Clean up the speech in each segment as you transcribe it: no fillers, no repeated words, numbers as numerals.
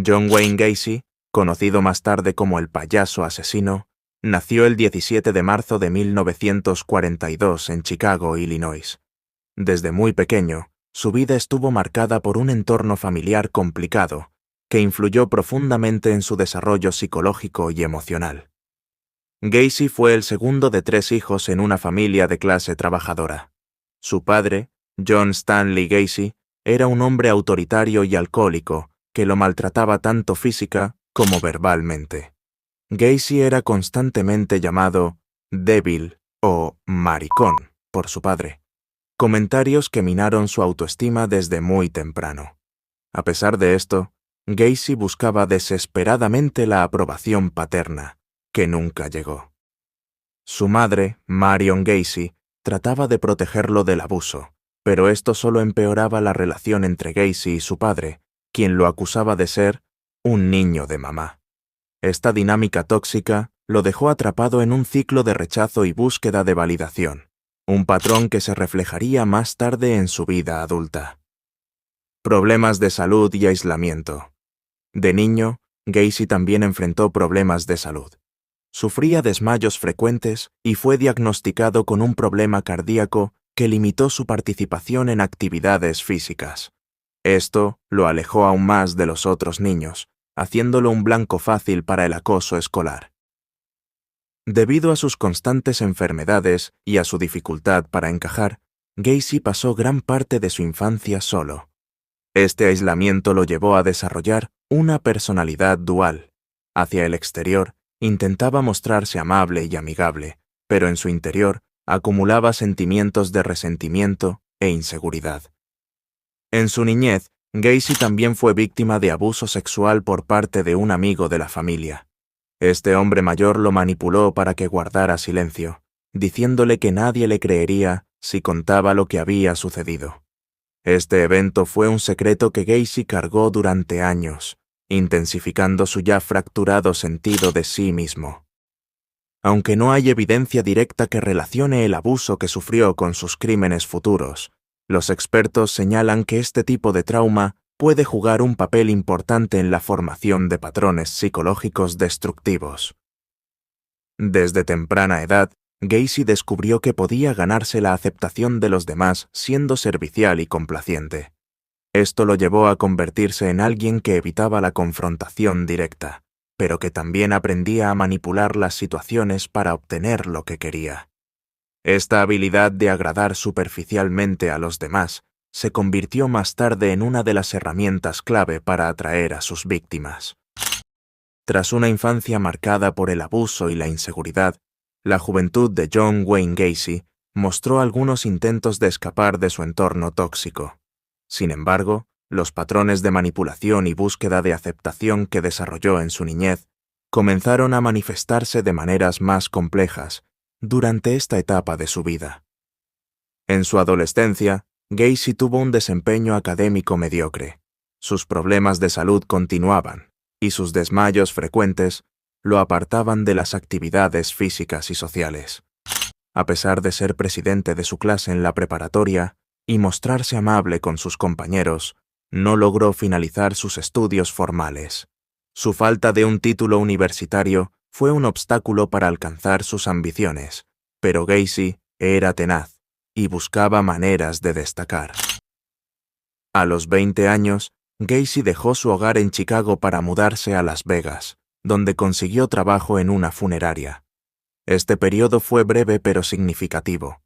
John Wayne Gacy, conocido más tarde como el payaso asesino, nació el 17 de marzo de 1942 en Chicago, Illinois. Desde muy pequeño, su vida estuvo marcada por un entorno familiar complicado que influyó profundamente en su desarrollo psicológico y emocional. Gacy fue el segundo de 3 hijos en una familia de clase trabajadora. Su padre, John Stanley Gacy, era un hombre autoritario y alcohólico que lo maltrataba tanto física como verbalmente. Gacy era constantemente llamado débil o maricón por su padre, comentarios que minaron su autoestima desde muy temprano. A pesar de esto, Gacy buscaba desesperadamente la aprobación paterna, que nunca llegó. Su madre, Marion Gacy, trataba de protegerlo del abuso, pero esto solo empeoraba la relación entre Gacy y su padre, quien lo acusaba de ser un niño de mamá. Esta dinámica tóxica lo dejó atrapado en un ciclo de rechazo y búsqueda de validación, un patrón que se reflejaría más tarde en su vida adulta. Problemas de salud y aislamiento. De niño, Gacy también enfrentó problemas de salud. Sufría desmayos frecuentes y fue diagnosticado con un problema cardíaco que limitó su participación en actividades físicas. Esto lo alejó aún más de los otros niños, haciéndolo un blanco fácil para el acoso escolar. Debido a sus constantes enfermedades y a su dificultad para encajar, Gacy pasó gran parte de su infancia solo. Este aislamiento lo llevó a desarrollar una personalidad dual. Hacia el exterior, intentaba mostrarse amable y amigable, pero en su interior acumulaba sentimientos de resentimiento e inseguridad. En su niñez, Gacy también fue víctima de abuso sexual por parte de un amigo de la familia. Este hombre mayor lo manipuló para que guardara silencio, diciéndole que nadie le creería si contaba lo que había sucedido. Este evento fue un secreto que Gacy cargó durante años, intensificando su ya fracturado sentido de sí mismo. Aunque no hay evidencia directa que relacione el abuso que sufrió con sus crímenes futuros, los expertos señalan que este tipo de trauma puede jugar un papel importante en la formación de patrones psicológicos destructivos. Desde temprana edad, Gacy descubrió que podía ganarse la aceptación de los demás siendo servicial y complaciente. Esto lo llevó a convertirse en alguien que evitaba la confrontación directa, pero que también aprendía a manipular las situaciones para obtener lo que quería. Esta habilidad de agradar superficialmente a los demás se convirtió más tarde en una de las herramientas clave para atraer a sus víctimas. Tras una infancia marcada por el abuso y la inseguridad, la juventud de John Wayne Gacy mostró algunos intentos de escapar de su entorno tóxico. Sin embargo, los patrones de manipulación y búsqueda de aceptación que desarrolló en su niñez comenzaron a manifestarse de maneras más complejas durante esta etapa de su vida. En su adolescencia, Gacy tuvo un desempeño académico mediocre. Sus problemas de salud continuaban, y sus desmayos frecuentes lo apartaban de las actividades físicas y sociales. A pesar de ser presidente de su clase en la preparatoria y mostrarse amable con sus compañeros, no logró finalizar sus estudios formales. Su falta de un título universitario fue un obstáculo para alcanzar sus ambiciones, pero Gacy era tenaz y buscaba maneras de destacar. A los 20 años, Gacy dejó su hogar en Chicago para mudarse a Las Vegas, donde consiguió trabajo en una funeraria. Este periodo fue breve pero significativo.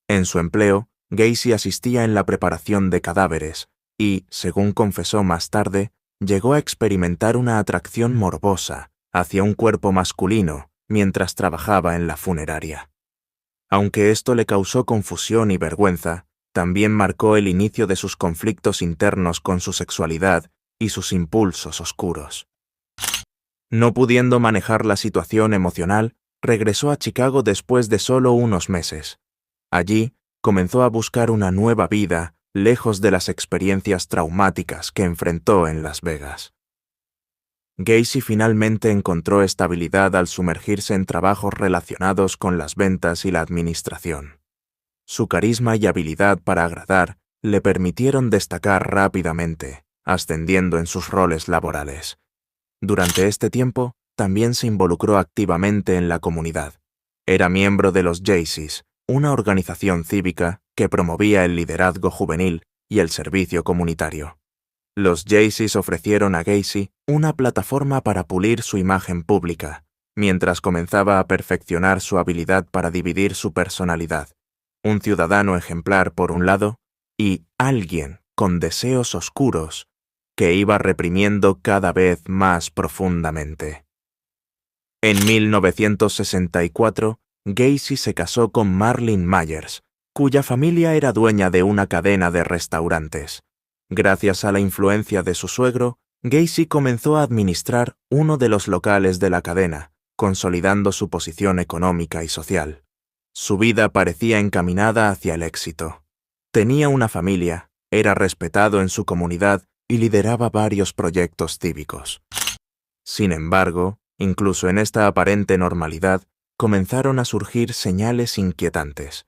En su empleo, Gacy asistía en la preparación de cadáveres y, según confesó más tarde, llegó a experimentar una atracción morbosa hacia un cuerpo masculino mientras trabajaba en la funeraria. Aunque esto le causó confusión y vergüenza, también marcó el inicio de sus conflictos internos con su sexualidad y sus impulsos oscuros. No pudiendo manejar la situación emocional, regresó a Chicago después de solo unos meses. Allí, comenzó a buscar una nueva vida lejos de las experiencias traumáticas que enfrentó en Las Vegas. Gacy finalmente encontró estabilidad al sumergirse en trabajos relacionados con las ventas y la administración. Su carisma y habilidad para agradar le permitieron destacar rápidamente, ascendiendo en sus roles laborales. Durante este tiempo, también se involucró activamente en la comunidad. Era miembro de los Jaycees, una organización cívica que promovía el liderazgo juvenil y el servicio comunitario. Los Jaycees ofrecieron a Gacy una plataforma para pulir su imagen pública, mientras comenzaba a perfeccionar su habilidad para dividir su personalidad. Un ciudadano ejemplar por un lado y alguien con deseos oscuros que iba reprimiendo cada vez más profundamente. En 1964, Gacy se casó con Marlene Myers, cuya familia era dueña de una cadena de restaurantes. Gracias a la influencia de su suegro, Gacy comenzó a administrar uno de los locales de la cadena, consolidando su posición económica y social. Su vida parecía encaminada hacia el éxito. Tenía una familia, era respetado en su comunidad y lideraba varios proyectos cívicos. Sin embargo, incluso en esta aparente normalidad, comenzaron a surgir señales inquietantes.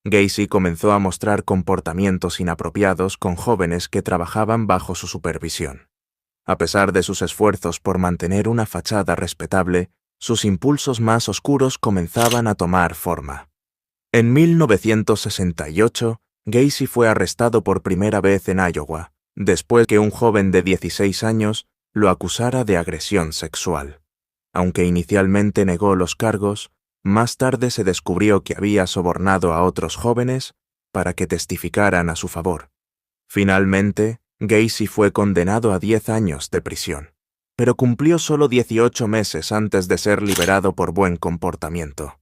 Gacy comenzó a mostrar comportamientos inapropiados con jóvenes que trabajaban bajo su supervisión. A pesar de sus esfuerzos por mantener una fachada respetable, sus impulsos más oscuros comenzaban a tomar forma. En 1968, Gacy fue arrestado por primera vez en Iowa, después que un joven de 16 años lo acusara de agresión sexual. Aunque inicialmente negó los cargos, más tarde se descubrió que había sobornado a otros jóvenes para que testificaran a su favor. Finalmente, Gacy fue condenado a 10 años de prisión, pero cumplió solo 18 meses antes de ser liberado por buen comportamiento.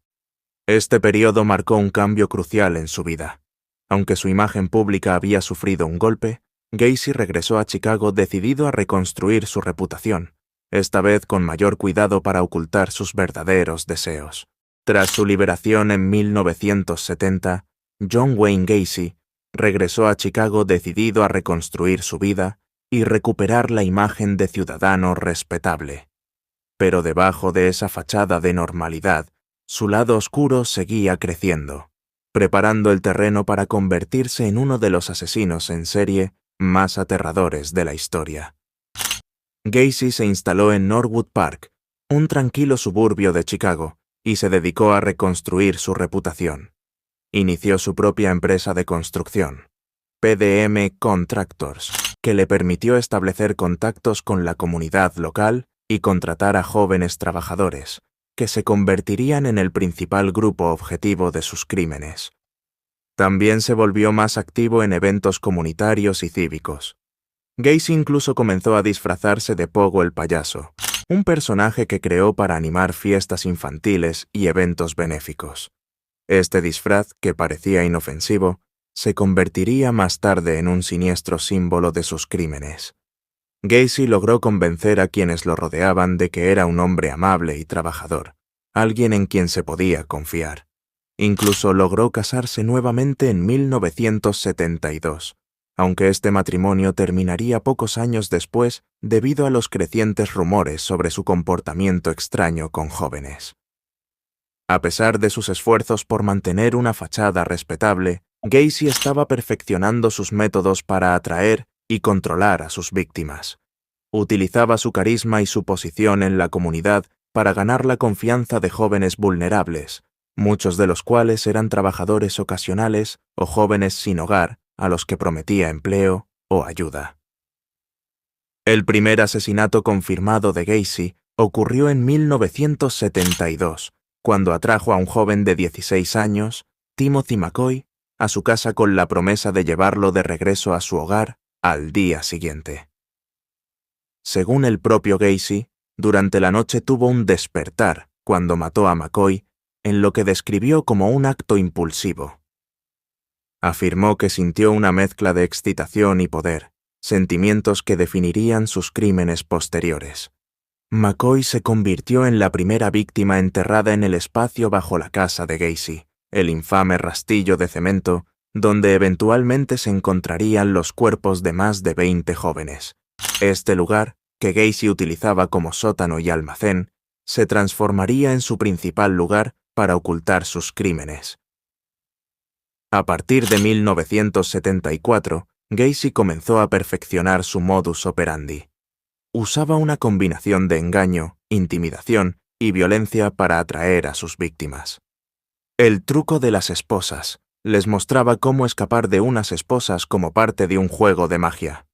Este periodo marcó un cambio crucial en su vida. Aunque su imagen pública había sufrido un golpe, Gacy regresó a Chicago decidido a reconstruir su reputación, esta vez con mayor cuidado para ocultar sus verdaderos deseos. Tras su liberación en 1970, John Wayne Gacy regresó a Chicago decidido a reconstruir su vida y recuperar la imagen de ciudadano respetable. Pero debajo de esa fachada de normalidad, su lado oscuro seguía creciendo, preparando el terreno para convertirse en uno de los asesinos en serie más aterradores de la historia. Gacy se instaló en Norwood Park, un tranquilo suburbio de Chicago, y se dedicó a reconstruir su reputación. Inició su propia empresa de construcción, PDM Contractors, que le permitió establecer contactos con la comunidad local y contratar a jóvenes trabajadores, que se convertirían en el principal grupo objetivo de sus crímenes. También se volvió más activo en eventos comunitarios y cívicos. Gacy incluso comenzó a disfrazarse de Pogo el payaso, un personaje que creó para animar fiestas infantiles y eventos benéficos. Este disfraz, que parecía inofensivo, se convertiría más tarde en un siniestro símbolo de sus crímenes. Gacy logró convencer a quienes lo rodeaban de que era un hombre amable y trabajador, alguien en quien se podía confiar. Incluso logró casarse nuevamente en 1972, aunque este matrimonio terminaría pocos años después debido a los crecientes rumores sobre su comportamiento extraño con jóvenes. A pesar de sus esfuerzos por mantener una fachada respetable, Gacy estaba perfeccionando sus métodos para atraer y controlar a sus víctimas. Utilizaba su carisma y su posición en la comunidad para ganar la confianza de jóvenes vulnerables, muchos de los cuales eran trabajadores ocasionales o jóvenes sin hogar a los que prometía empleo o ayuda. El primer asesinato confirmado de Gacy ocurrió en 1972, cuando atrajo a un joven de 16 años, Timothy McCoy, a su casa con la promesa de llevarlo de regreso a su hogar al día siguiente. Según el propio Gacy, durante la noche tuvo un despertar cuando mató a McCoy, en lo que describió como un acto impulsivo. Afirmó que sintió una mezcla de excitación y poder, sentimientos que definirían sus crímenes posteriores. McCoy se convirtió en la primera víctima enterrada en el espacio bajo la casa de Gacy, el infame rastillo de cemento, donde eventualmente se encontrarían los cuerpos de más de 20 jóvenes. Este lugar, que Gacy utilizaba como sótano y almacén, se transformaría en su principal lugar para ocultar sus crímenes. A partir de 1974, Gacy comenzó a perfeccionar su modus operandi. Usaba una combinación de engaño, intimidación y violencia para atraer a sus víctimas. El truco de las esposas. Les mostraba cómo escapar de unas esposas como parte de un juego de magia.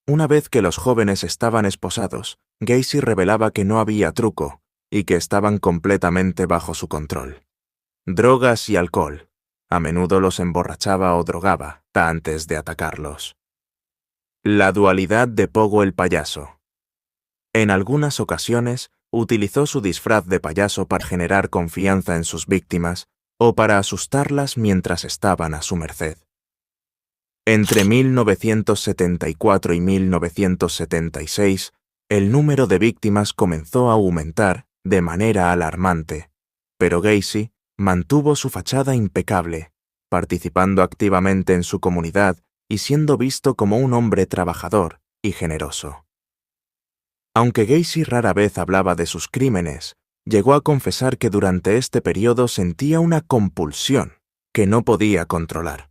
Una vez que los jóvenes estaban esposados, Gacy revelaba que no había truco y que estaban completamente bajo su control. Drogas y alcohol. A menudo los emborrachaba o drogaba antes de atacarlos. La dualidad de Pogo el payaso. En algunas ocasiones, utilizó su disfraz de payaso para generar confianza en sus víctimas o para asustarlas mientras estaban a su merced. Entre 1974 y 1976, el número de víctimas comenzó a aumentar de manera alarmante, pero Gacy mantuvo su fachada impecable, participando activamente en su comunidad y siendo visto como un hombre trabajador y generoso. Aunque Gacy rara vez hablaba de sus crímenes, llegó a confesar que durante este periodo sentía una compulsión que no podía controlar.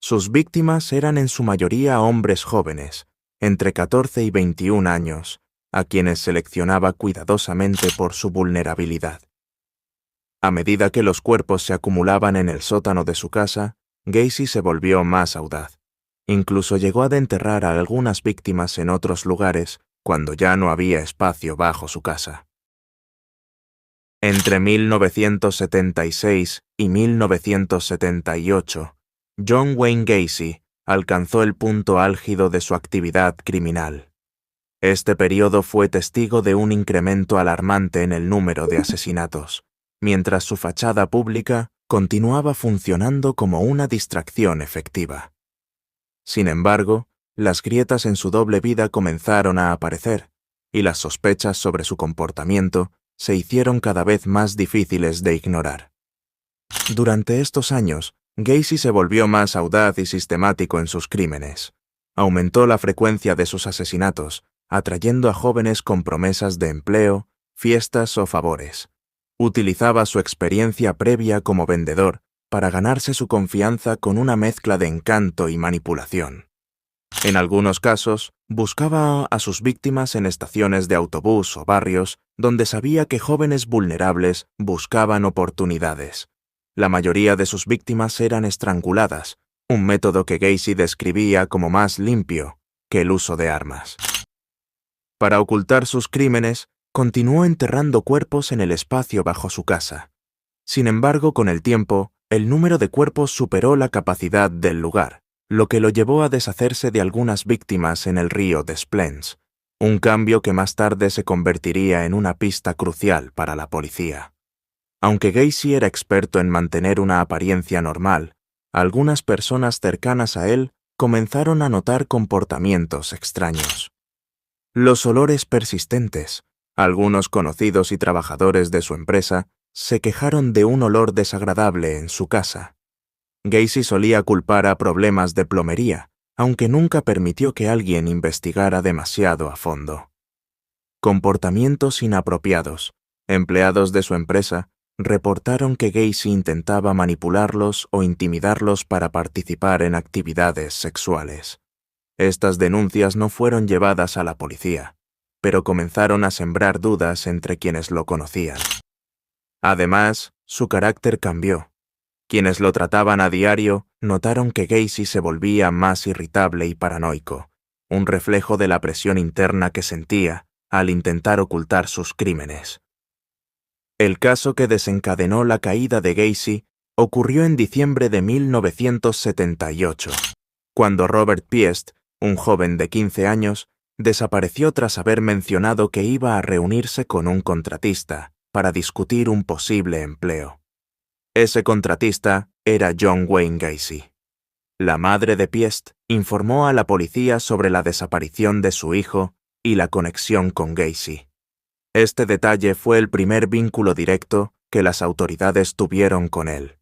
Sus víctimas eran en su mayoría hombres jóvenes, entre 14 y 21 años, a quienes seleccionaba cuidadosamente por su vulnerabilidad. A medida que los cuerpos se acumulaban en el sótano de su casa, Gacy se volvió más audaz. Incluso llegó a enterrar a algunas víctimas en otros lugares cuando ya no había espacio bajo su casa. Entre 1976 y 1978, John Wayne Gacy alcanzó el punto álgido de su actividad criminal. Este periodo fue testigo de un incremento alarmante en el número de asesinatos, mientras su fachada pública continuaba funcionando como una distracción efectiva. Sin embargo, las grietas en su doble vida comenzaron a aparecer, y las sospechas sobre su comportamiento se hicieron cada vez más difíciles de ignorar. Durante estos años, Gacy se volvió más audaz y sistemático en sus crímenes. Aumentó la frecuencia de sus asesinatos, atrayendo a jóvenes con promesas de empleo, fiestas o favores. Utilizaba su experiencia previa como vendedor para ganarse su confianza con una mezcla de encanto y manipulación. En algunos casos, buscaba a sus víctimas en estaciones de autobús o barrios donde sabía que jóvenes vulnerables buscaban oportunidades. La mayoría de sus víctimas eran estranguladas, un método que Gacy describía como más limpio que el uso de armas. Para ocultar sus crímenes, continuó enterrando cuerpos en el espacio bajo su casa. Sin embargo, con el tiempo, el número de cuerpos superó la capacidad del lugar, lo que lo llevó a deshacerse de algunas víctimas en el río Des Plaines, un cambio que más tarde se convertiría en una pista crucial para la policía. Aunque Gacy era experto en mantener una apariencia normal, algunas personas cercanas a él comenzaron a notar comportamientos extraños. Los olores persistentes. Algunos conocidos y trabajadores de su empresa se quejaron de un olor desagradable en su casa. Gacy solía culpar a problemas de plomería, aunque nunca permitió que alguien investigara demasiado a fondo. Comportamientos inapropiados. Empleados de su empresa reportaron que Gacy intentaba manipularlos o intimidarlos para participar en actividades sexuales. Estas denuncias no fueron llevadas a la policía, pero comenzaron a sembrar dudas entre quienes lo conocían. Además, su carácter cambió. Quienes lo trataban a diario notaron que Gacy se volvía más irritable y paranoico, un reflejo de la presión interna que sentía al intentar ocultar sus crímenes. El caso que desencadenó la caída de Gacy ocurrió en diciembre de 1978, cuando Robert Piest, un joven de 15 años, desapareció tras haber mencionado que iba a reunirse con un contratista para discutir un posible empleo. Ese contratista era John Wayne Gacy. La madre de Piest informó a la policía sobre la desaparición de su hijo y la conexión con Gacy. Este detalle fue el primer vínculo directo que las autoridades tuvieron con él.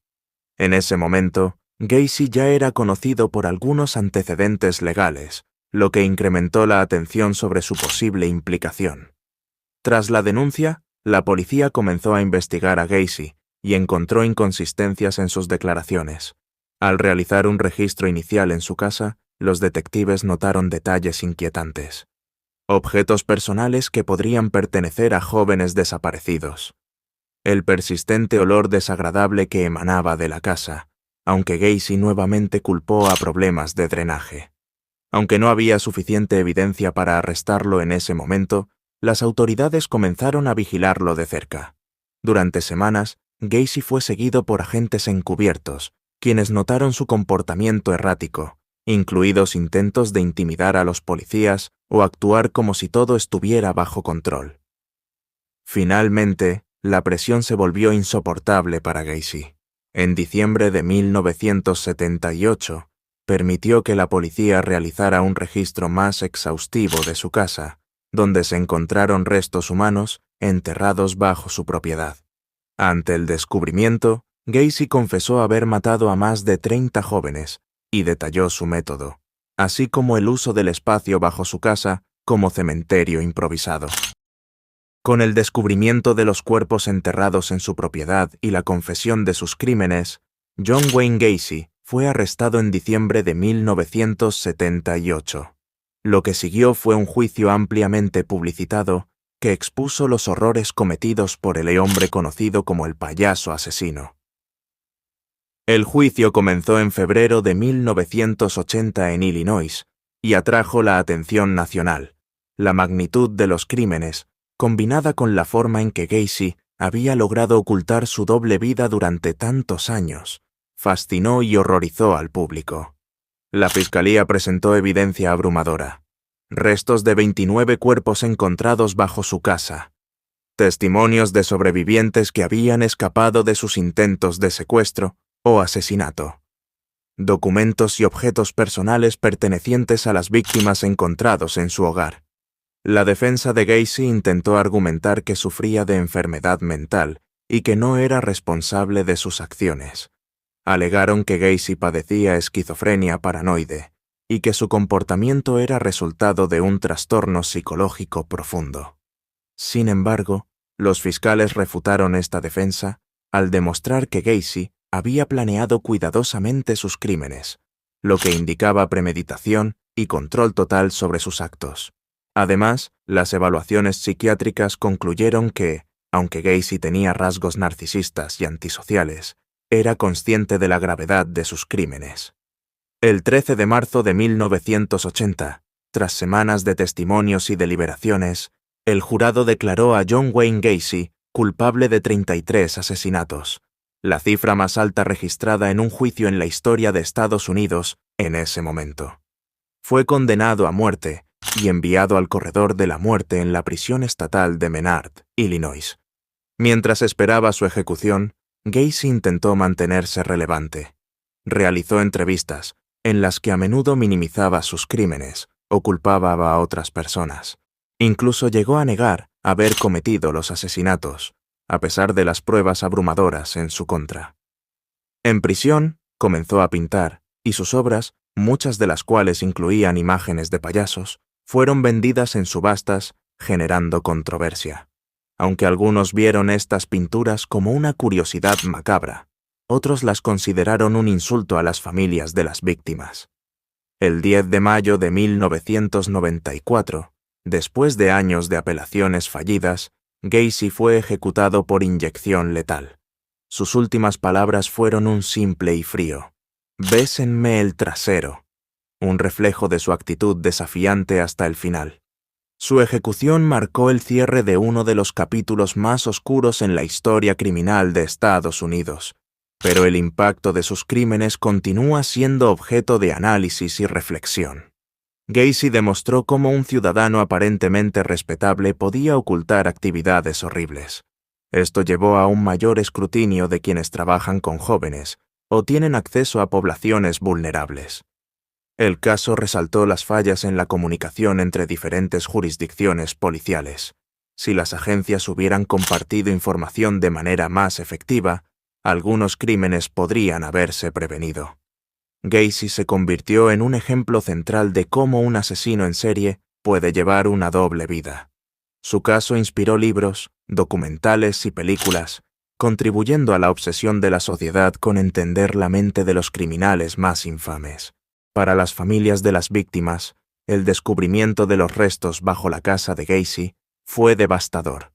En ese momento, Gacy ya era conocido por algunos antecedentes legales, lo que incrementó la atención sobre su posible implicación. Tras la denuncia, la policía comenzó a investigar a Gacy y encontró inconsistencias en sus declaraciones. Al realizar un registro inicial en su casa, los detectives notaron detalles inquietantes. Objetos personales que podrían pertenecer a jóvenes desaparecidos. El persistente olor desagradable que emanaba de la casa, aunque Gacy nuevamente culpó a problemas de drenaje. Aunque no había suficiente evidencia para arrestarlo en ese momento, las autoridades comenzaron a vigilarlo de cerca. Durante semanas, Gacy fue seguido por agentes encubiertos, quienes notaron su comportamiento errático, incluidos intentos de intimidar a los policías o actuar como si todo estuviera bajo control. Finalmente, la presión se volvió insoportable para Gacy. En diciembre de 1978, permitió que la policía realizara un registro más exhaustivo de su casa, donde se encontraron restos humanos enterrados bajo su propiedad. Ante el descubrimiento, Gacy confesó haber matado a más de 30 jóvenes y detalló su método, así como el uso del espacio bajo su casa como cementerio improvisado. Con el descubrimiento de los cuerpos enterrados en su propiedad y la confesión de sus crímenes, John Wayne Gacy fue arrestado en diciembre de 1978. Lo que siguió fue un juicio ampliamente publicitado que expuso los horrores cometidos por el hombre conocido como el payaso asesino. El juicio comenzó en febrero de 1980 en Illinois y atrajo la atención nacional. La magnitud de los crímenes, combinada con la forma en que Gacy había logrado ocultar su doble vida durante tantos años, fascinó y horrorizó al público. La fiscalía presentó evidencia abrumadora. Restos de 29 cuerpos encontrados bajo su casa. Testimonios de sobrevivientes que habían escapado de sus intentos de secuestro o asesinato. Documentos y objetos personales pertenecientes a las víctimas encontrados en su hogar. La defensa de Gacy intentó argumentar que sufría de enfermedad mental y que no era responsable de sus acciones. Alegaron que Gacy padecía esquizofrenia paranoide y que su comportamiento era resultado de un trastorno psicológico profundo. Sin embargo, los fiscales refutaron esta defensa al demostrar que Gacy había planeado cuidadosamente sus crímenes, lo que indicaba premeditación y control total sobre sus actos. Además, las evaluaciones psiquiátricas concluyeron que, aunque Gacy tenía rasgos narcisistas y antisociales, era consciente de la gravedad de sus crímenes. El 13 de marzo de 1980, tras semanas de testimonios y deliberaciones, el jurado declaró a John Wayne Gacy culpable de 33 asesinatos, la cifra más alta registrada en un juicio en la historia de Estados Unidos en ese momento. Fue condenado a muerte y enviado al corredor de la muerte en la prisión estatal de Menard, Illinois. Mientras esperaba su ejecución, Gacy intentó mantenerse relevante. Realizó entrevistas, en las que a menudo minimizaba sus crímenes o culpaba a otras personas. Incluso llegó a negar haber cometido los asesinatos, a pesar de las pruebas abrumadoras en su contra. En prisión, comenzó a pintar, y sus obras, muchas de las cuales incluían imágenes de payasos, fueron vendidas en subastas, generando controversia. Aunque algunos vieron estas pinturas como una curiosidad macabra, otros las consideraron un insulto a las familias de las víctimas. El 10 de mayo de 1994, después de años de apelaciones fallidas, Gacy fue ejecutado por inyección letal. Sus últimas palabras fueron un simple y frío: «Bésenme el trasero», un reflejo de su actitud desafiante hasta el final. Su ejecución marcó el cierre de uno de los capítulos más oscuros en la historia criminal de Estados Unidos, pero el impacto de sus crímenes continúa siendo objeto de análisis y reflexión. Gacy demostró cómo un ciudadano aparentemente respetable podía ocultar actividades horribles. Esto llevó a un mayor escrutinio de quienes trabajan con jóvenes o tienen acceso a poblaciones vulnerables. El caso resaltó las fallas en la comunicación entre diferentes jurisdicciones policiales. Si las agencias hubieran compartido información de manera más efectiva, algunos crímenes podrían haberse prevenido. Gacy se convirtió en un ejemplo central de cómo un asesino en serie puede llevar una doble vida. Su caso inspiró libros, documentales y películas, contribuyendo a la obsesión de la sociedad con entender la mente de los criminales más infames. Para las familias de las víctimas, el descubrimiento de los restos bajo la casa de Gacy fue devastador.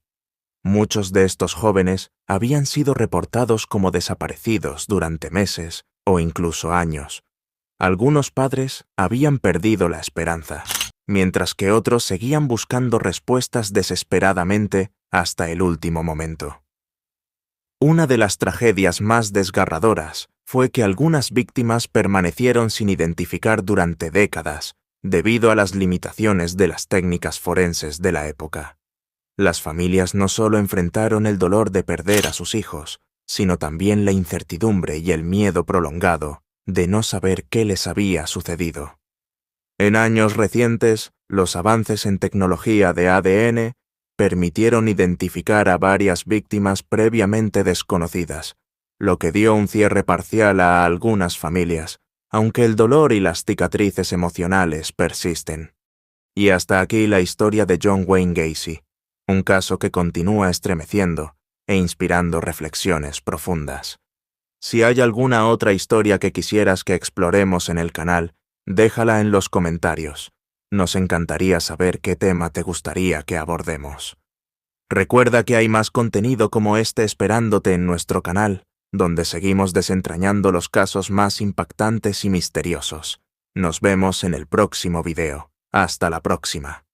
Muchos de estos jóvenes habían sido reportados como desaparecidos durante meses o incluso años. Algunos padres habían perdido la esperanza, mientras que otros seguían buscando respuestas desesperadamente hasta el último momento. Una de las tragedias más desgarradoras fue que algunas víctimas permanecieron sin identificar durante décadas, debido a las limitaciones de las técnicas forenses de la época. Las familias no solo enfrentaron el dolor de perder a sus hijos, sino también la incertidumbre y el miedo prolongado de no saber qué les había sucedido. En años recientes, los avances en tecnología de ADN permitieron identificar a varias víctimas previamente desconocidas, lo que dio un cierre parcial a algunas familias, aunque el dolor y las cicatrices emocionales persisten. Y hasta aquí la historia de John Wayne Gacy, un caso que continúa estremeciendo e inspirando reflexiones profundas. Si hay alguna otra historia que quisieras que exploremos en el canal, déjala en los comentarios. Nos encantaría saber qué tema te gustaría que abordemos. Recuerda que hay más contenido como este esperándote en nuestro canal, donde seguimos desentrañando los casos más impactantes y misteriosos. Nos vemos en el próximo video. Hasta la próxima.